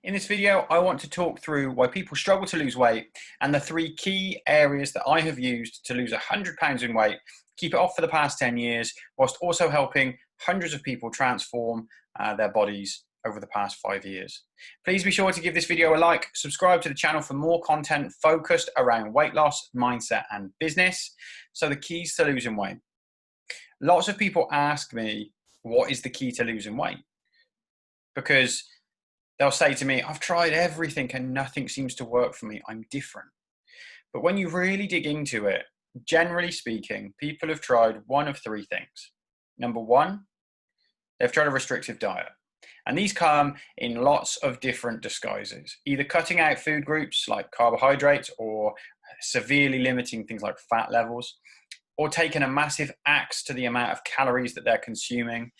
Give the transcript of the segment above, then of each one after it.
In this video, I want to talk through why people struggle to lose weight and the three key areas that I have used to lose 100 pounds in weight, keep it off for the past 10 years, whilst also helping hundreds of people transform their bodies over the past 5 years. Please be sure to give this video a like, subscribe to the channel for more content focused around weight loss, mindset, and business. So the keys to losing weight. Lots of people ask me, what is the key to losing weight? Because they'll say to me, I've tried everything and nothing seems to work for me. I'm different. But when you really dig into it, generally speaking, people have tried one of three things. Number one, they've tried a restrictive diet. And these come in lots of different disguises, either cutting out food groups like carbohydrates or severely limiting things like fat levels, or taking a massive axe to the amount of calories that they're consuming,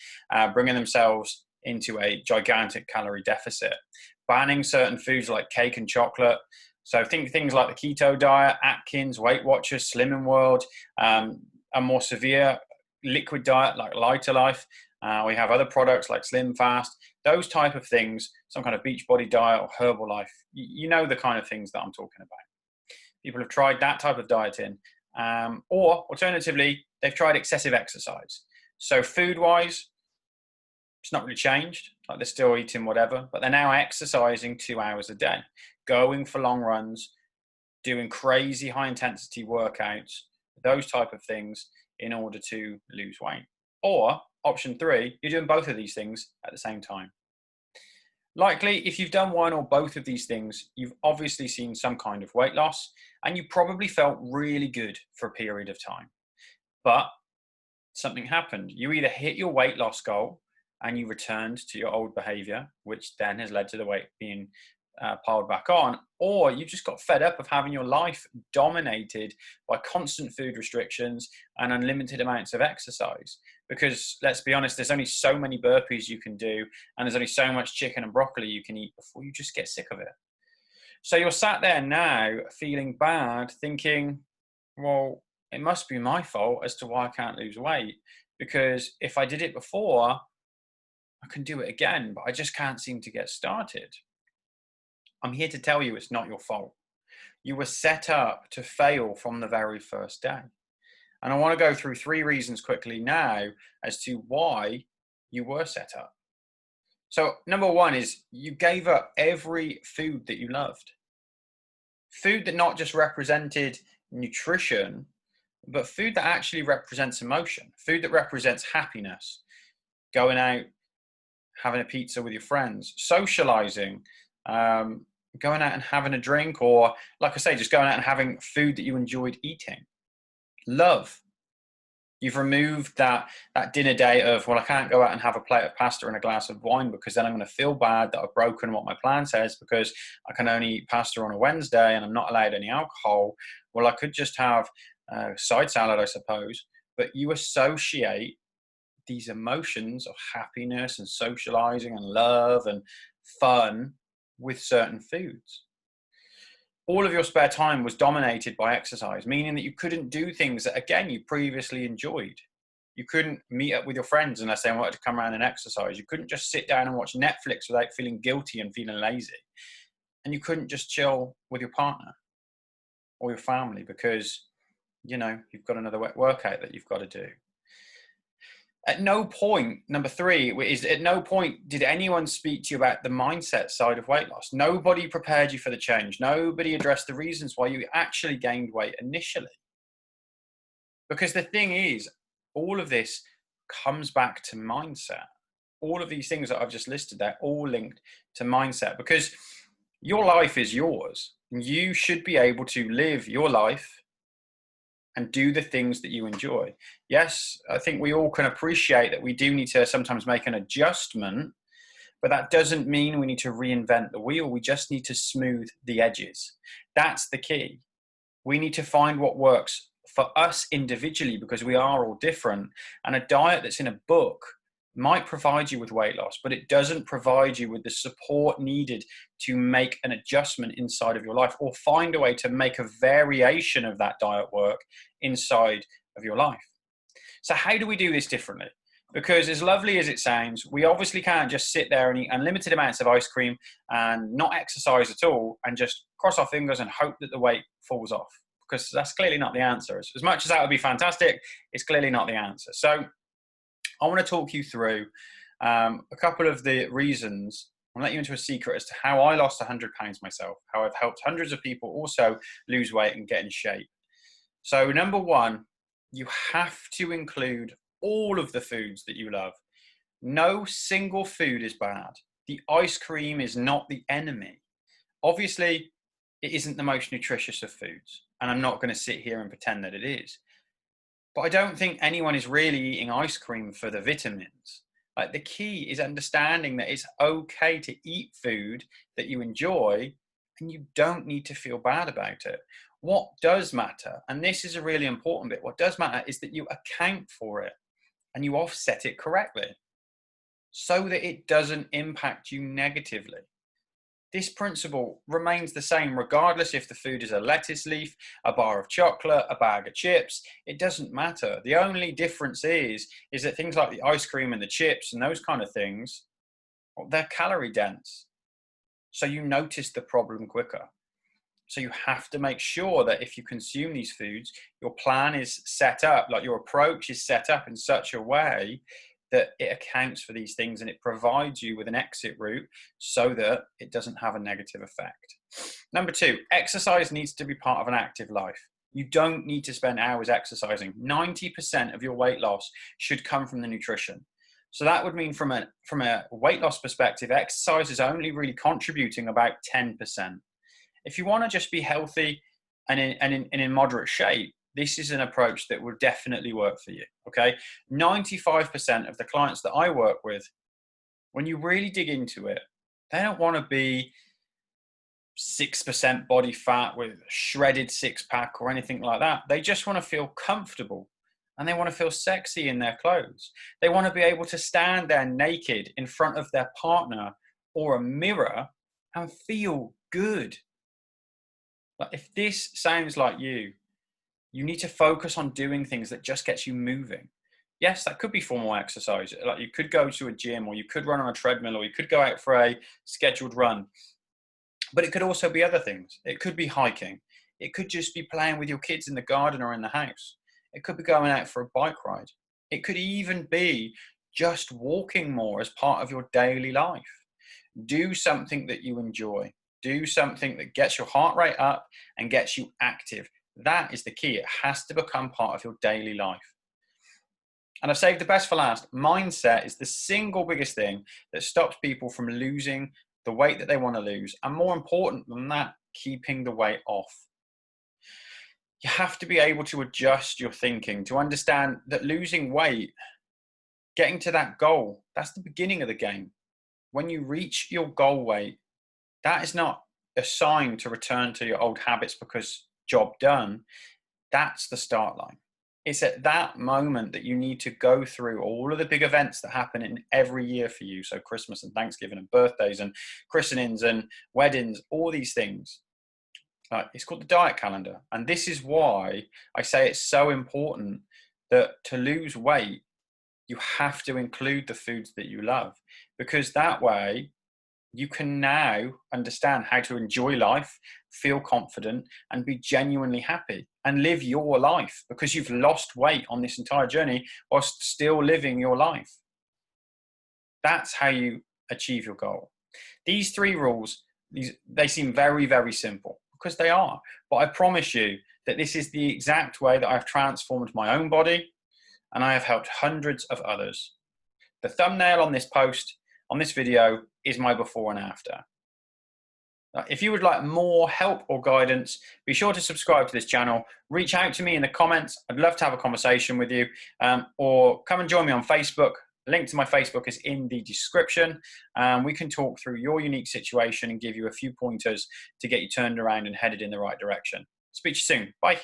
bringing themselves into a gigantic calorie deficit, banning certain foods like cake and chocolate. So think things like the keto diet, Atkins, Weight Watchers, Slimming World, a more severe liquid diet like Lighter Life. We have other products like Slim Fast, those type of things, some kind of Beachbody diet or Herbalife. You know the kind of things that I'm talking about. People have tried that type of dieting, or alternatively, they've tried excessive exercise. So food-wise, it's not really changed, like they're still eating whatever, but they're now exercising 2 hours a day, going for long runs, doing crazy high intensity workouts, those type of things in order to lose weight. Or option three, you're doing both of these things at the same time. Likely, if you've done one or both of these things, you've obviously seen some kind of weight loss and you probably felt really good for a period of time. But something happened. You either hit your weight loss goal and you returned to your old behavior, which then has led to the weight being piled back on, or you just got fed up of having your life dominated by constant food restrictions and unlimited amounts of exercise. Because let's be honest, there's only so many burpees you can do, and there's only so much chicken and broccoli you can eat before you just get sick of it. So you're sat there now feeling bad, thinking, well, it must be my fault as to why I can't lose weight, because if I did it before, I can do it again, but I just can't seem to get started. I'm here to tell you it's not your fault. You were set up to fail from the very first day. And I want to go through three reasons quickly now as to why you were set up. So number one is you gave up every food that you loved. Food that not just represented nutrition, but food that actually represents emotion. Food that represents happiness. Going out, having a pizza with your friends, socializing, going out and having a drink, or like I say, just going out and having food that you enjoyed eating. Love. You've removed that dinner date of, well, I can't go out and have a plate of pasta and a glass of wine because then I'm going to feel bad that I've broken what my plan says because I can only eat pasta on a Wednesday and I'm not allowed any alcohol. Well, I could just have a side salad, I suppose. But you associate these emotions of happiness and socializing and love and fun with certain foods. All of your spare time was dominated by exercise, meaning that you couldn't do things that, again, you previously enjoyed. You couldn't meet up with your friends unless they wanted to come around and exercise. You couldn't just sit down and watch Netflix without feeling guilty and feeling lazy. And you couldn't just chill with your partner or your family because, you know, you've got another workout that you've got to do. At no point, number three, is at no point did anyone speak to you about the mindset side of weight loss. Nobody prepared you for the change. Nobody addressed the reasons why you actually gained weight initially. Because the thing is, all of this comes back to mindset. All of these things that I've just listed, they're all linked to mindset because your life is yours. And you should be able to live your life and do the things that you enjoy. Yes, I think we all can appreciate that we do need to sometimes make an adjustment, but that doesn't mean we need to reinvent the wheel. We just need to smooth the edges. That's the key. We need to find what works for us individually because we are all different. And a diet that's in a book might provide you with weight loss, but it doesn't provide you with the support needed to make an adjustment inside of your life or find a way to make a variation of that diet work inside of your life. So how do we do this differently? Because as lovely as it sounds, we obviously can't just sit there and eat unlimited amounts of ice cream and not exercise at all and just cross our fingers and hope that the weight falls off. Because that's clearly not the answer. As much as that would be fantastic, it's clearly not the answer. So I want to talk you through a couple of the reasons. I'll let you into a secret as to how I lost 100 pounds myself, how I've helped hundreds of people also lose weight and get in shape. So number one, you have to include all of the foods that you love. No single food is bad. The ice cream is not the enemy. Obviously, it isn't the most nutritious of foods, and I'm not going to sit here and pretend that it is. But I don't think anyone is really eating ice cream for the vitamins. Like, the key is understanding that it's okay to eat food that you enjoy and you don't need to feel bad about it. What does matter, and this is a really important bit, what does matter is that you account for it and you offset it correctly so that it doesn't impact you negatively. This principle remains the same regardless if the food is a lettuce leaf, a bar of chocolate, a bag of chips. It doesn't matter. The only difference is that things like the ice cream and the chips and those kind of things, well, they're calorie dense. So you notice the problem quicker. So you have to make sure that if you consume these foods, your plan is set up, like your approach is set up in such a way that it accounts for these things and it provides you with an exit route so that it doesn't have a negative effect. Number two, exercise needs to be part of an active life. You don't need to spend hours exercising. 90% of your weight loss should come from the nutrition. So that would mean from a weight loss perspective, exercise is only really contributing about 10%. If you want to just be healthy and in moderate shape, this is an approach that will definitely work for you, okay? 95% of the clients that I work with, when you really dig into it, they don't want to be 6% body fat with shredded six pack or anything like that. They just want to feel comfortable and they want to feel sexy in their clothes. They want to be able to stand there naked in front of their partner or a mirror and feel good. Like, if this sounds like you need to focus on doing things that just gets you moving. Yes, that could be formal exercise. Like, you could go to a gym or you could run on a treadmill or you could go out for a scheduled run. But it could also be other things. It could be hiking. It could just be playing with your kids in the garden or in the house. It could be going out for a bike ride. It could even be just walking more as part of your daily life. Do something that you enjoy. Do something that gets your heart rate up and gets you active. That is the key. It has to become part of your daily life. And I've saved the best for last. Mindset is the single biggest thing that stops people from losing the weight that they want to lose. And more important than that, keeping the weight off. You have to be able to adjust your thinking to understand that losing weight, getting to that goal, that's the beginning of the game. When you reach your goal weight, that is not a sign to return to your old habits because job done. That's the start line. It's at that moment that you need to go through all of the big events that happen in every year for you. So Christmas and Thanksgiving and birthdays and christenings and weddings, all these things. It's called the diet calendar. And this is why I say it's so important that to lose weight, you have to include the foods that you love, because that way you can now understand how to enjoy life, feel confident, and be genuinely happy and live your life, because you've lost weight on this entire journey whilst still living your life. That's how you achieve your goal. These three rules, they seem very, very simple, because they are. But I promise you that this is the exact way that I've transformed my own body, and I have helped hundreds of others. The thumbnail on this post, on this video, is my before and after. If you would like more help or guidance, be sure to subscribe to this channel. Reach out to me in the comments. I'd love to have a conversation with you, or come and join me on Facebook. The link to my Facebook is in the description. We can talk through your unique situation and give you a few pointers to get you turned around and headed in the right direction. Speak to you soon. Bye.